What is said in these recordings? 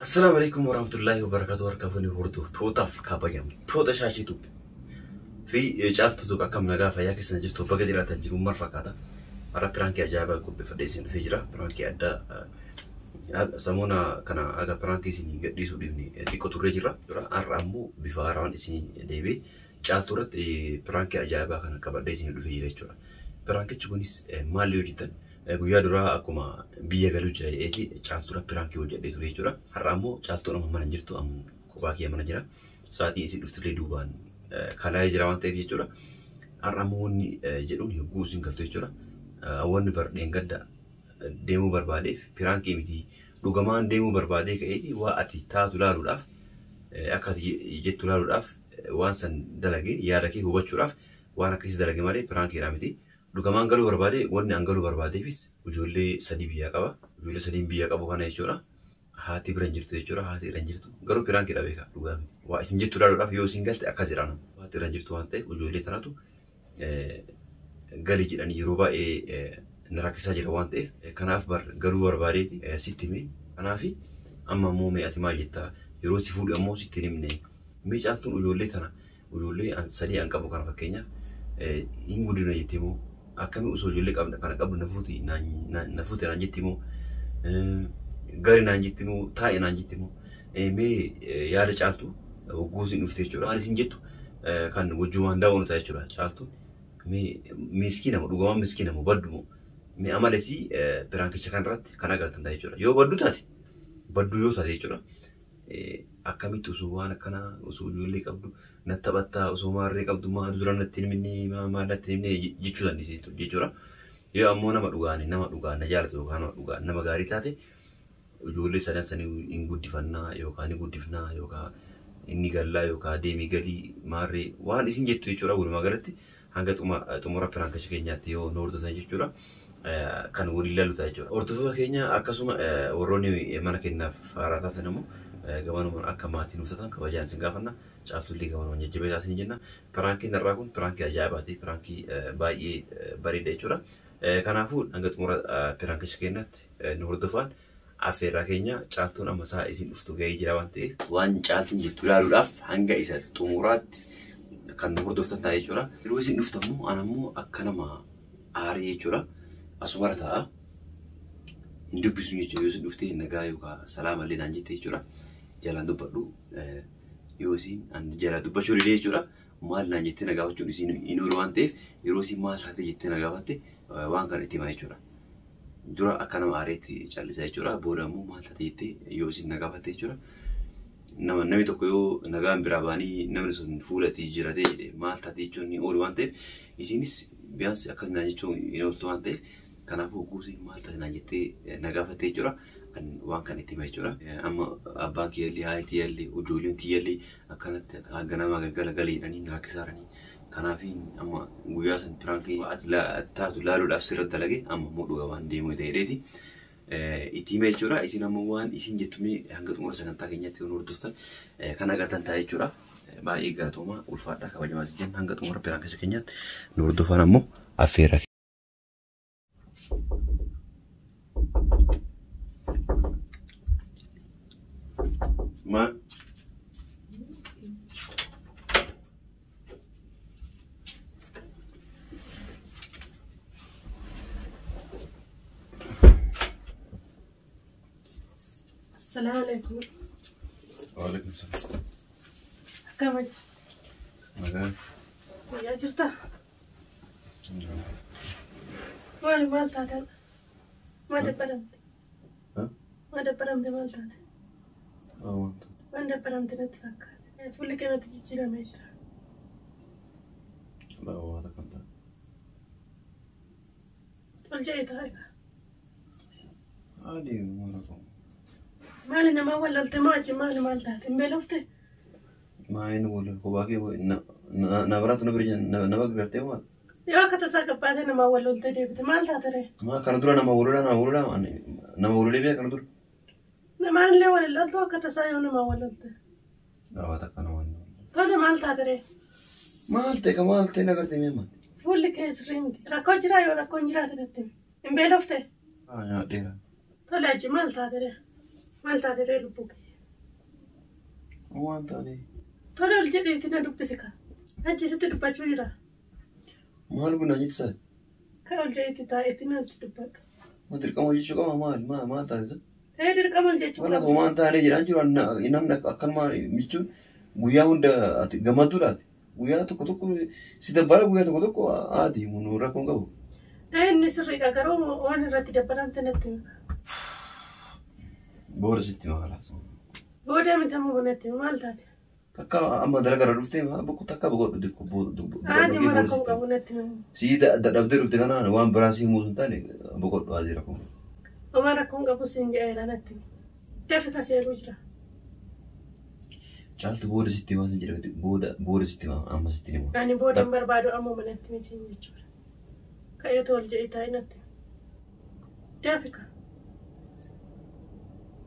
السلام عليكم ورحمة الله وبركاته. وركبوني هردو توتاف كابايام توتا شاشي توب في جالت توك كم نجا فيا كيس نجيب توبا كده تجربة مرة كذا أرا برانكي أجابة كوب بفديسين فيجرا برانكي أدا سمونا كنا أجا برانكي سيني قدي سوديني تيكو توريجرا أرامو بفاران سيني ديبي جالت تورت برانكي أجابة كنا كبديسين فيجرا برانكي تشونيس ماليو جدا guyyaa duraa akkuma biyya galuu jira eegi caaltuura piraankii hojjedhee ture jechuudha. Har'a ammoo caaltuun amma mana jirtu amma kophaa kiyya mana jira. Sa'aatii isin dhuftillee duubaan kalaayee jira waan ta'eef jechuudha. Har'a ammoo wanni jedhuun yogguu isin galtu jechuudha. Wanni bardeen gadda deemuu barbaadeef piraankii miti dhugamaan deemuu barbaadee ka'eeti waa ati taatu laaluudhaaf akka ati jettu laaluudhaaf waan san dalagee yaada kee hubachuudhaaf waan akkasii dalagee malee piraankiidhaa miti. Dhugamaan galuu barbaade wanni an galuu barbaadeefis ijoollee sadii biyyaa qaba. Ijoollee sadii biyyaa qabu kana jechuudha. Haati bira hin jirtu jechuudha. Haati irra hin jirtu. Garuu piraankiidha beekaa dhugaa miti. Waa isin jettu laaluudhaaf yoo isin galte akkas jedhaan. Haati irra hin jirtu waan ta'eef ijoollee tanatu galii jedhanii yeroo baay'ee na rakkisaa jira waan ta'eef kanaaf galuu barbaadeeti sitti hime. Kanaafi amma ammoo mee ati maal jettaa yeroo si fuudhu ammoo sitti hin himne. Mee caaltuun ijoollee tana ijoollee sadii an qabu kana fakkeenyaaf hin guddina jettee moo akkami osoo ijoollee qabna kana qabdu nafuuti naan jetti moo gari naan jetti moo taa'e naan jetti moo mee yaada caaltu goosiin dhufte jechuudha. Waan isin jettu kan wajjumaan daawwannu ta'a jechuudha. Caaltu mee miskiina moo dhugamaan miskiina moo baddu moo mee amalesi piraankicha kanarratti kan agartan ta'a jechuudha. Yoo baddu taate baddu yoo taate jechuudha. Akkamitti osoo waan akkanaa osoo ijoollee qabdu natti taphattaa osoo maarree qabdu maal dura natti himni maal natti himni jechuu dandeessitu jechuudha. Yoo ammoo nama dhugaan na jaalatu yookaan nama dhugaan nama gaarii taate ijoollee sadan sanii hin guddifannaa yookaan ni guddifnaa yookaan inni gallaa yookaan deemii galii maarree waan isin jettu jechuudha. Walumaa galatti hanga xumura piraankicha keenyaatti yoo nu hordoftan jechuudha. Kan waliin ilaalu ta'a jechuudha. Hordoftoota keenya akkasuma warroonni mana keenyaaf faaraa taatan immoo gabanumaan akka maatiin uffatan kabajaan isin gaafanna. Caaltullee gabanumaan jajjabeessaa isin jenna. Piraankiin irraa kun piraankii ajaa'ibaati. Piraankii baay'ee bareeda jechuudha. Kanaafuu hanga xumura piraankicha keenyaatti nu hordofaa. Affeerraa keenya caaltuun amma isaa isin dhuftu gahee jira waan ta'eef waan caaltuun jettu ilaaluudhaaf hanga isa xumuraatti kan nu hordoftan ta'a jechuudha. Yeroo isin dhuftammoo anammoo akka nama aarii jechuudha. Asumara ta'a. Hin dubbisu jechuudha. Yoo isin dhuftee nagaa yookaan salaamallee naan jette jechuudha. Jalaan dubbadhu yoo isin jalaa dubbachuu didee jechuudha. Maal naan jettee na gaafachuun isin hin oolu waan ta'eef yeroo isin maal taatee jettee na gaafatte waan kana itti hima jechuudha. Dura akka nama aareetti callisaa jechuudha. Booda immoo maal taatee jettee yoo isin na gaafatte jechuudha. Namni tokko yoo nagaan biraa baanii namni sun fuula itti jijjiiratee maal taatee jechuun ni oolu waan ta'eef isinis biyaansi akkas naan jechuun hin ooltu waan ta'eef kanaafuu guutiin maal taatee naan jettee na gaafatte jechuudha. Waan kan itti hima jechuudha. Amma abbaan kiyyaallee haati kiyyaallee ijoolleen kiyyaallee akkanatti hanga nama galgala galee jedhanii rakkisaaranii. Kanaafi amma guyyaa san piraankii taatu laaluudhaaf sirra dalage amma immoo dhugamaan deemuu ta'eedheeti. Itti hima jechuudha. Isin ammoo waan isin jettumee hanga xumura sagantaa keenyatti yoo nu hordoftan kan agartan ta'a jechuudha. Baay'ee galatoomaa ulfaadhaa kabajamaa isin jenna hanga xumura piraankicha keenyatti nu hordofan ammoo affeerra. Ma السلام عليكم. وعليكم السلام. كمج. ماذا؟ يا جرتا. ما تاتا. ما دبرمت. ها؟ ما دبرمت ما تاتا. وانت؟ ما دبرمت نتفكر. فل كانت تجينا ماشرة. لا هو هذا كنت. تقول جاي هيك. عادي مرة. مالنا ما ولا التماجي مال تاتا. مبلوفته. ما ينقول هو باقي نبرات نبغرتي ما. يا كتساق بعدين ما ولا التدريب مال تاتا. ما كان دورنا ما ولولا بيا كان دور. ما اللي ولا التو كتسايون ما ولا الت. لا هذا كان وين. توني مال تاتا. مالتي نقدر ميما. فل كيس ريند. راكوجرا ولا كونجرا تنتم. مبلوفته. يا ديرا. طلع جمال تاتا. مال تاتا لبوك. Waan taane. Tole ol jedheetti na dubbisi ka. Ajjeesitti dubbachuu jira. Maal guna jettisaa? Kan ol jedheetti taa'eetti na dubbadhu. Dirqama jechuu qaba maal taasisa? Dirqama jechuu qaba. Waan taane jedhaan jiru namni akkanuma jechuun guyyaa hunda ati gammadduudhaati. Guyyaa tokko si dabbala guyyaa tokko haati mun rakkoon qabu. Inni sirriidha garuu waan irratti dabbalaan tanatti maka. Booda sitti makalaas. Booda miti ammoo natti maal taate? Takka amma dalagaa dhuftee boqu takka boqodhu dirqu booda. Haati mara rakkoon qabu natti mamu. Si dadhabdee dhufte kanaan waan biraa si himuus hin taane boqodhu haati rakkoon. Oma rakkoon qabu siin jedheera natti. Dafi taseeruu jira. Caaltu booda sitti himaa sin jedhe booda sitti himaa amma sitti himaa. Ani booda hin barbaadu ammoo manatti miti jechuudha. Kayyoo tol jedhee taa'e natti. Dafi ka.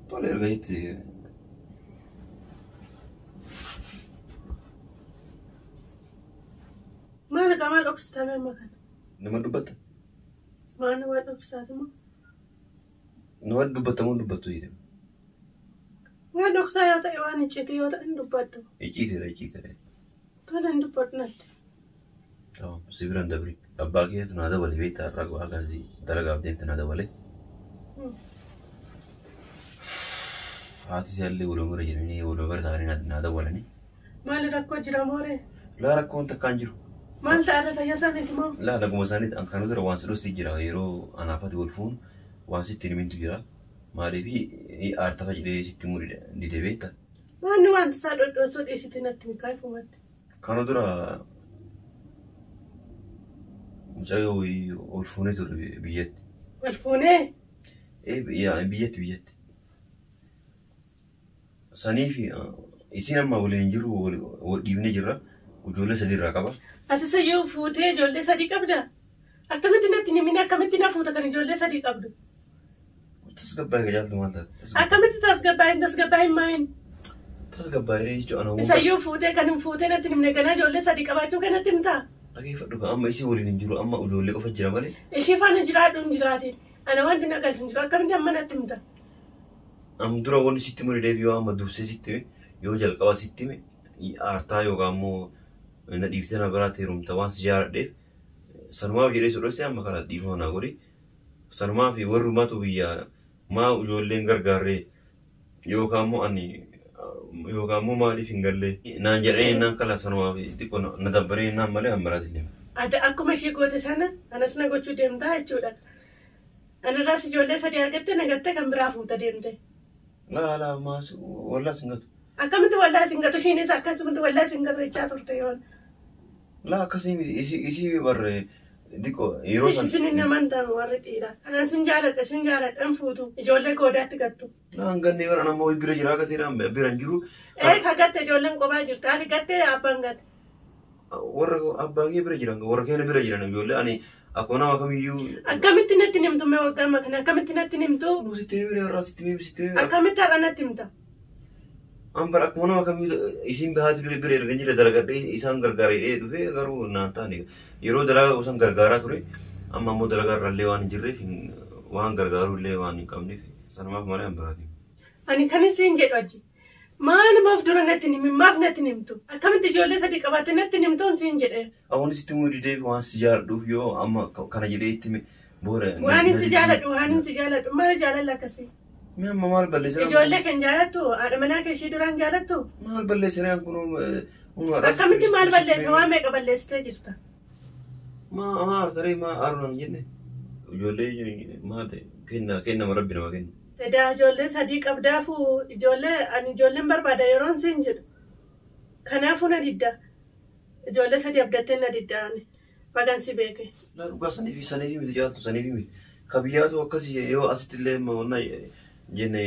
Tole erga jetti. Maal dhoksitame makan? Nama dubbatta? Maal nama dhoksaati moo? Nama dubbatta moo dubbattu jedhama? Waan dhoksaa yoo ta'e waan icciitu yoo ta'e hin dubbaddu. Icciitedha. Tole hin dubbaddu natti. Tamam, si biraan dabri. Abbaa keetu naa dabale beektaa irraa go'aa gaazii dalagaaf deemte naa dabale. Haati isaallee waloo bira jedhanii waloo bira taa'anii naa dabalanii. Maali rakkoo jira mooree? Laa rakkoon takkaan jiru. Maal ta'aadha fayyaa isaaniiti moo? Laa laguma isaaniitti kan dura waan sidhuusti jira yeroo anaafati wal fuun waan sitti himintu jira. Maaliif aartafa jedhee sitti muu dide beekta? Waanni wanta isaa dhodhoosoo dhiisiti natti mikaa'ifumatti. Kana dura mucayyoo ol fuunee ture biyyatti. Ol fuunee? Biyyatti. Saniif isin amma waliin hin jiru wal dhiibnee jirra. Ijoollee sadii irraa qaba. Ati sayyoo fuutee ijoollee sadii qabda? Akkamitti natti nimini akkamitti na fuuta kan ijoollee sadii qabdu? Tasgabbaa'ee jaalatu maal taate? Akkamitti tasgabbaa'een maayin? Tasgabbaa'ee jechuun ana sayyoo fuutee kan hin fuutee natti nimne ganaa ijoollee sadii qabaachuu kanatti himtaa? Dhageeffadhu kan amma isii waliin hin jiru amma ijoollee qofa jira malee. Ishii faana jiraadhu hin jiraatin. Ana wanti na galchu hin jiru akkamitti amma natti himta? Am dura wanti sitti mure deebi yoo amma dursee sitti yoo jalqaba sitti aartaa yookaan ammoo na dhiiftee na biraatti heerumta waan si jaaladheef sanumaaf jedhee sodhoosti amma kana dhiifama naa godhi. Sanumaaf warrumaatu biyya maa ijoolleen gargaarree yookaan ammoo maaliif hin galle naan jedhee naan kala sanumaaf xiqqoo na dabbaree naan malee hambaraati illee. Adda akkuma ishee goote sana anas na gochuu deemtaa jechuudha. Anarraas ijoollee sadii argatte nagatte kan biraa fuuta deemte. Laa maas wallaa singatu. Akkamitti wallaa singatu ishiinis akkasumatti wallaa singatu jechaa turte yoon. Laa akkasii isii barree diqqoo yeroo san. Isin naman ta'an warri dhiiraa. Kanaan sin jaaladha fuutu ijoollee goodaatti gattu. Laa hangannee bara nama bira jira gateedhaan bira hin jiru. Kagatte ijoolleen kophaa jirti. Ati gattee abbaan gatte. Warra abbaa kee bira jiran warra keenya bira jiran ijoollee ani akkuma nama kamiyyuu. Akkamitti natti nimtu mee waggaa makana akkamitti natti nimtu? Sitti himee irraa sitti himee. Akkamitti har'a natti himta? Ambar akkuma nama kamiyyuu isin bahaati bira ergan jira dalagadhee isaan gargaaree dhufee garuu naan taane yeroo dalagaa isaan gargaaraa ture amma ammoo dalagaa irrallee waan hin jirreef waan gargaarullee waan hin qabneef sanumaaf malee hambiraati. Ani kan isin jedhu aji. Maaliif dura natti nimi maaf natti nimtu? Akkamitti ijoollee sadii qabaate natti nimtuun siin jedhee. Awwan sitti mudidee waan si jaaladhuuf yoo amma kana jedhee itti booda. Waan si jaaladhu maal jaalala akkasii? Mee amma maal balleessina? Ijoollee kan jaalattu haadha manaa kee ishee duraan jaalattu? Maal balleessina kun akkamitti maal balleessa waan meeqa balleessitee jirta? Maal taree maal aaruudhaan jenne ijoollee maal kenna rabbi nama kenna. Edaa ijoollee sadii qabdaafu ijoolleen barbaada yeroon siin jedhu. Kanaafuu na didda. Ijoollee sadii abdattee na diddaani. Magansi beeke. Laa dhugaa saniif miti jaalatu saniif miti. Kabiyyaatu akkasii yoo asitti illee wanna jenne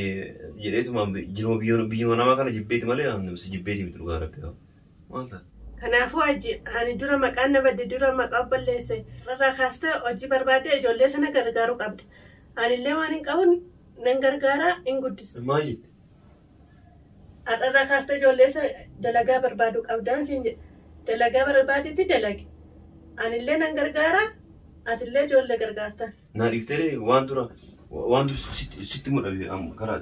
jedheetuma biyyuma namaa kana jibbeeti malee si jibbeeti miti dhugaa rabbi. Maal ta'a? Kanaafuu ani dura maqaan na badde dura maqaa balleesse. Irraa kaastee hojii barbaadde ijoollee sana gargaaruu qabda. Anillee waan hin qabun nan gargaaraa hin guddisa. Maalitti? Har'arraa kaastee ijoollee dalagaa barbaaduu qabdaan siin jedhe. Dalagaa barbaadetti dalagi. Anillee nan gargaaraa atillee ijoollee gargaartan. Naa dhiiftee waan dura sitti mudhabe karaa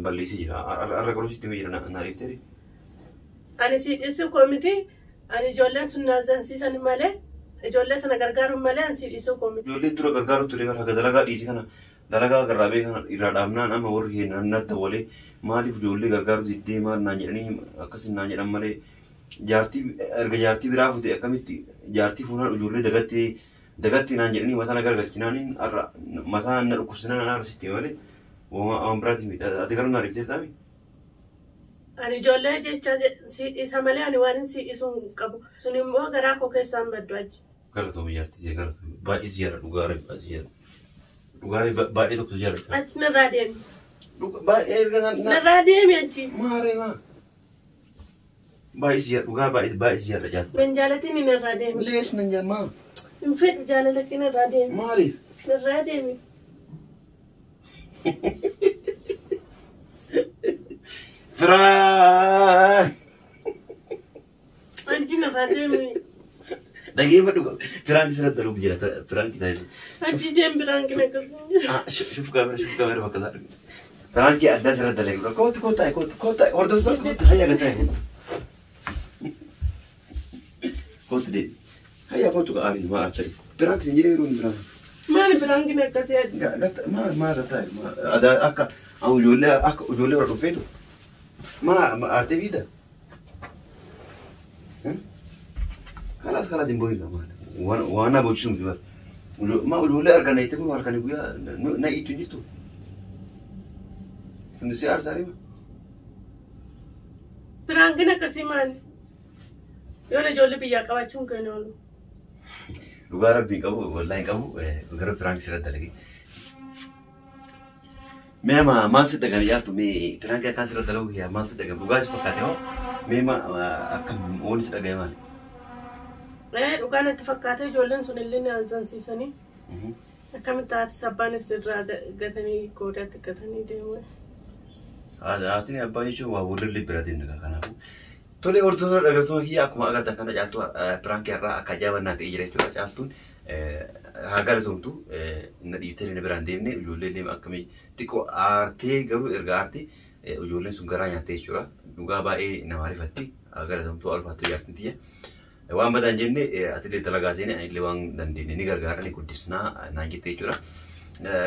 balleessee jira. Har'a garuu sitti jira naa dhiiftee. Ani si dhiisuu koomiti. Ani ijoolleen sun naazansiisan malee ijoollee sana gargaaruun malee ani si dhiisuu koomiti. Ijoolleen dura gargaaru ture bara haga dalagaa dhiisii kana dalagaa garraabee kana irraa dhaabnaan amma warri keenya natti walee maaliif ijoollee gargaaru diddee maal naan jedhanii akkasin naan jedhan malee jaartii erga jaartii biraa fute akkamitti jaartii fuunaan ijoollee dagatti naan jedhanii mataa na gargalchinaaniin mataa na dhukkubsinaan ana arsitti malee waan biraati miidha ati garuu na riftee taami. Ani ijoollee jecha si dhiisa malee ani waan si dhiisuu hin qabu. Sun immoo garaa koo keessaan baddu achi. Galatoomi jaartii galatoomi baay'ee si jaalladha dhugaalee baay'ee si jaalladha. Dhugaalee baay'ee tokko si jaalladha. Achi narraa deemi. Baay'ee erga narraa deemi achi. Maaree maa. Baay'ee si jaalladha dhugaa baay'ee si jaalladha jaallatu. Ben jaalatiin narraa deemi. Lees nan jaalmaa. Hin fedhu jaalalatti narraa deemi. Maaliif? Narraa deemi. Firaan. Anji narraa deemi. Dhageeffadhu firaan isa daddaluuf jira firaan kitaa isa. Anji deemi firaan kina akkasuma. Shuf kaamera bakka isaa. Firaan kee addaa isa daddalee gudha. Kootu hordoftoota kootu hayyaa gataa hin. Kootu deemi. Hayyaa kootu gaarii maa achari. Firaan kisin jedhee yeroo inni firaan. Maali firaan kina akkasii adda? Maal gataa akka ijoollee warra dhufeetu. Arte vida. Kalas imbohila mana. Wana bocum juga. Ma udah argana itu pun argana gue na itu gitu. Ini si arsari ma. Perangkina kasih man. Yona jolly biya kawacung kena lu. Lugar bi kamu, lain kamu, lugar perang sirat lagi. Mema masuk dengan ya tu me perang kan sirat lalu ya masuk dengan lugar sepakat yo. Mema akan on sirat dengan mana? Lugar nanti fakatnya jolan sunilin azan sisani. Kami taat saban istirahat gatani kodat gatani dewa. Ati ni apa itu wah udah lebih berat ini kan aku. Tole ordono agartu hi aku agar takkan jaltu perang kira akajawan nanti ijre curah jaltu agar tu nadi itu ni berandai ni ujulnya ni kami tiko arti garu erga arti ujulnya sunggaran yang tes curah juga baik nawari fati agar tu al fatu yarti dia. Wan badan jenne atlet talaga sini ay lewang dan dini ni gara-gara ni kudisna nanti tes curah.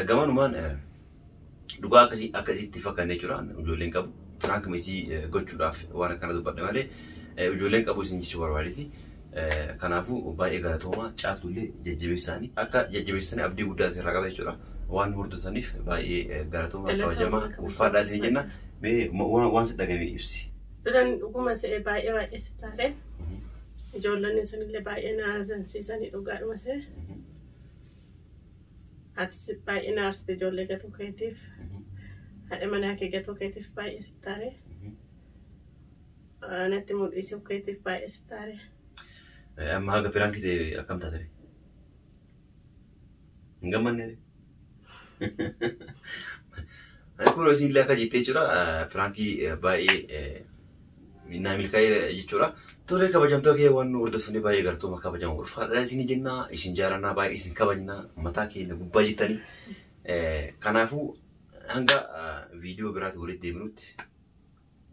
Gaman uman duga akasi tifakan ni curah ujulnya kabu. Perang mesti gochudaf warna kana dubbadde male ujolen qabu sin jichu barbaaditi kanafu baay'ee galatoma caatulle jajjabeessani akka jajjabeessani abdii guddaa sirraa qaba jechuudha waan hordofaniif baay'ee galatoma kabajama uffaadhaa isin jenna mee waan si dhagame ibsi dan dhuguma se'e baay'ee sitaare ijoolleen sunillee baay'ee naazansiisanii dhugaadhuma se'e ati baay'ee naarsite ijoollee gatuu keetiif ada mana kegiatan kreatif baik setare, nanti mau isi kreatif baik setare. Amma agak perang kita akam tak tadi. Enggak mana ni. Aku rasa ni laka jite cura perang ki baik minna milkai jicura. Tore kabajam tu ke wan urdu suni baik gartu maka kabajam urfa. Dan sini jenna isin jarana baik isin kabajna mata ki nagu bajitani. Kanafu hanga video berat ulit 10 menit.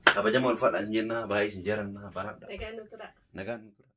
Kabajam urfa dan jenna baik isin jarana barat. Nagan nutra. Nagan nutra.